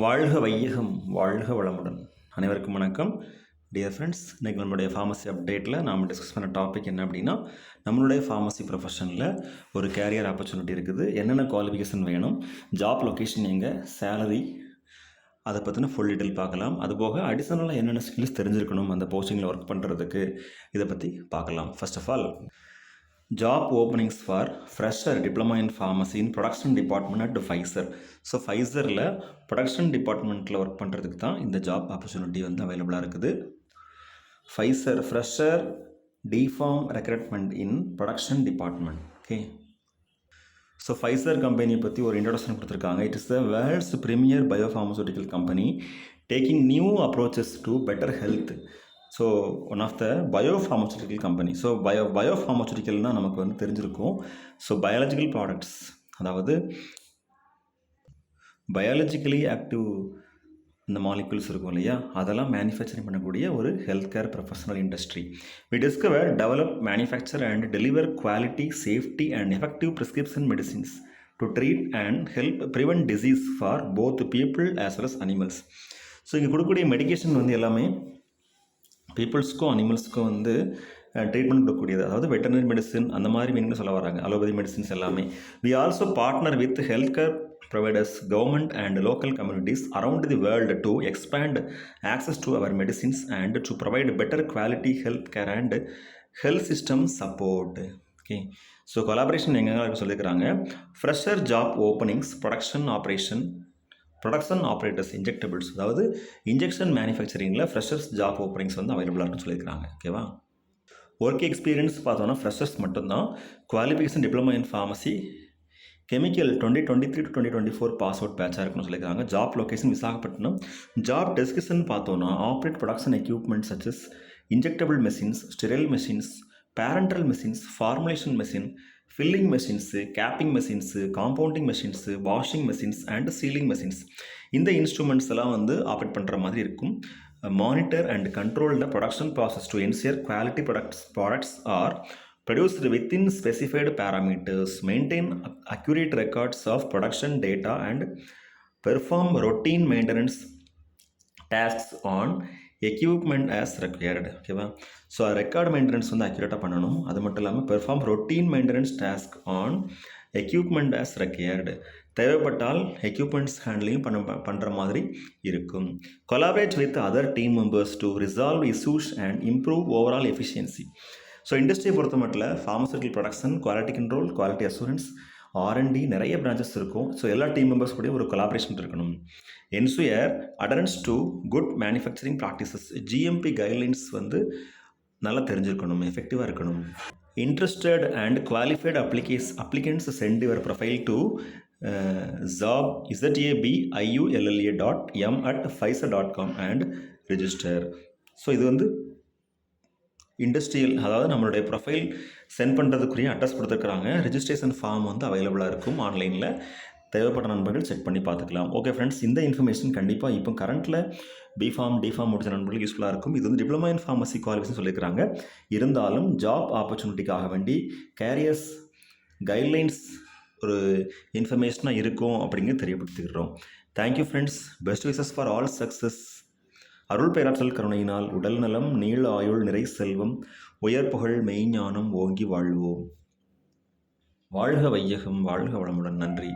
வாழ்க வையகம், வாழ்க வளமுடன். அனைவருக்கும் வணக்கம். டியர் ஃப்ரெண்ட்ஸ், இன்றைக்கி நம்மளுடைய ஃபார்மசி அப்டேட்டில் நாம் டிஸ்கஸ் பண்ண டாபிக் என்ன அப்படின்னா, நம்மளுடைய ஃபார்மசி ப்ரொஃபஷனில் ஒரு கேரியர் ஆப்பர்ச்சுனிட்டி இருக்குது. என்னென்ன குவாலிஃபிகேஷன் வேணும், ஜாப் லொக்கேஷன் எங்கே, சேலரி, அதை பற்றின ஃபுல் டீட்டெயில் பார்க்கலாம். அதுபோக அடிஷனலாக என்னென்ன ஸ்கில்ஸ் தெரிஞ்சிருக்கணும் அந்த போஸ்டிங்கில் ஒர்க் பண்ணுறதுக்கு, இதை பற்றி பார்க்கலாம். First of all, job openings for fresher diploma in pharmacy in production department at Pfizer. So ஃபைசரில் ப்ரொடக்ஷன் டிபார்ட்மெண்ட்டில் ஒர்க் பண்ணுறதுக்கு தான் இந்த ஜாப் ஆப்பர்ச்சுனிட்டி வந்து அவைலபிளாக இருக்குது. Pfizer fresher D Pharm recruitment in production department. Okay, so Pfizer கம்பெனியை பற்றி ஒரு இன்ட்ரோடக்ஷன் கொடுத்துருக்காங்க. It is the world's premier biopharmaceutical company taking new approaches to better health. So one of the biopharmaceutical company. So பயோஃபார்மசூட்டிக்கல்னால் நமக்கு வந்து தெரிஞ்சிருக்கும். So biological products, அதாவது biologically active இந்த மாலிகுல்ஸ் இருக்கும் இல்லையா, அதெல்லாம் மேனுஃபேக்சரிங் பண்ணக்கூடிய ஒரு health care professional industry. We discover, develop, manufacture and deliver quality, safety and effective prescription medicines to treat and help prevent disease for both people as well as animals. So இங்கே கொடுக்கக்கூடிய medication வந்து எல்லாமே பீப்புள்ஸ்க்கும் அனிமல்ஸ்க்கும் வந்து treatment கொடுக்கக்கூடியது, அதாவது veterinary medicine அந்த மாதிரி மீனிங்னு சொல்ல வராங்க. அலோபதி மெடிசின்ஸ் எல்லாமே. We also partner with health care providers, government and local communities around the world to expand access to our medicines and to provide better quality health care and health system support. Okay, so collaboration எங்கெங்க சொல்லியிருக்கிறாங்க. Fresher job openings, production operators, injectables, அதாவது injection மேனுஃபேக்சரிங்கில் freshers job openings வந்து அவைலபிளாக இருக்குன்னு சொல்லியிருக்காங்க. ஓகேவா, work experience பார்த்தோன்னா ஃப்ரெஷர்ஸ் மட்டும்தான். Qualification diploma in pharmacy chemical 2023 to 2024 pass out பேட்சாக இருக்குன்னு சொல்லியிருக்காங்க. Job location Visakhapatnam. Job description பார்த்தோன்னா operate production equipment such as injectable machines, sterile machines, parenteral machines, formulation machine, filling machines, capping machines, compounding machines, washing machines and sealing machines. இந்த instruments எல்லாம் வந்து operate பண்ணுற மாதிரி இருக்கும். Monitor and control the production process to ensure quality products are produced within specified parameters, maintain accurate records of production data and perform routine maintenance tasks on equipment as required. ஓகேவா, so record maintenance வந்து அக்யூரேட்டாக பண்ணணும். அது மட்டும் இல்லாமல் perform routine maintenance task on equipment as required. தேவைப்பட்டால் equipments handling பண்ணுற மாதிரி இருக்கும். Collaborate with other team members to resolve issues and improve overall efficiency. So இண்டஸ்ட்ரியை பொறுத்த மட்டும் pharmaceutical production, quality control, quality assurance, R&D நிறைய பிரான்ச்சஸ் இருக்கும். So எல்லா டீம் மெம்பர்ஸ் கூட ஒரு கொலாபரேஷன் இருக்கணும். Ensure adherence to good manufacturing practices, GMP guidelines வந்து நல்லா தெரிஞ்சிருக்கணும், எஃபெக்டிவாக இருக்கணும். Interested and qualified applicants send your profile to zabiulla.m@pfizer.com and register. So இது வந்து இண்டஸ்ட்ரியல், அதாவது நம்மளுடைய ப்ரொஃபைல் சென்ட் பண்ணுறதுக்குரிய அட்ரஸ் கொடுத்துருக்குறாங்க. ரிஜிஸ்ட்ரேஷன் ஃபார்ம் வந்து அவைலபிளாக இருக்கும் ஆன்லைனில். தேவைப்பட்ட நண்பர்கள் செக் பண்ணி பார்த்துக்கலாம். ஓகே ஃப்ரெண்ட்ஸ், இந்த இன்ஃபர்மேஷன் கண்டிப்பாக இப்போ கரண்ட்டில் டிஃபார்ம் முடிச்ச நண்பர்களுக்கு யூஸ்ஃபுல்லாக இருக்கும். இது வந்து டிப்ளமா இன் ஃபார்மசி குவாலிஃபிகேஷன் சொல்லியிருக்கிறாங்க. இருந்தாலும் ஜாப் ஆப்பர்ச்சுனிட்டிக்காக வேண்டி கேரியர்ஸ் கைட்லைன்ஸ் ஒரு இன்ஃபர்மேஷனாக இருக்கும் அப்படிங்கிறது தெரியப்படுத்திக்கிறோம். Thank you friends. Best wishes for all success. அருள் பேராற்றல் கருணையினால் உடல் நலம், நீள ஆயுள், நிறை செல்வம், உயர் புகழ், மெய்ஞானம் ஓங்கி வாழ்வோம். வாழ்க வையகம், வாழ்க வளமுடன். நன்றி.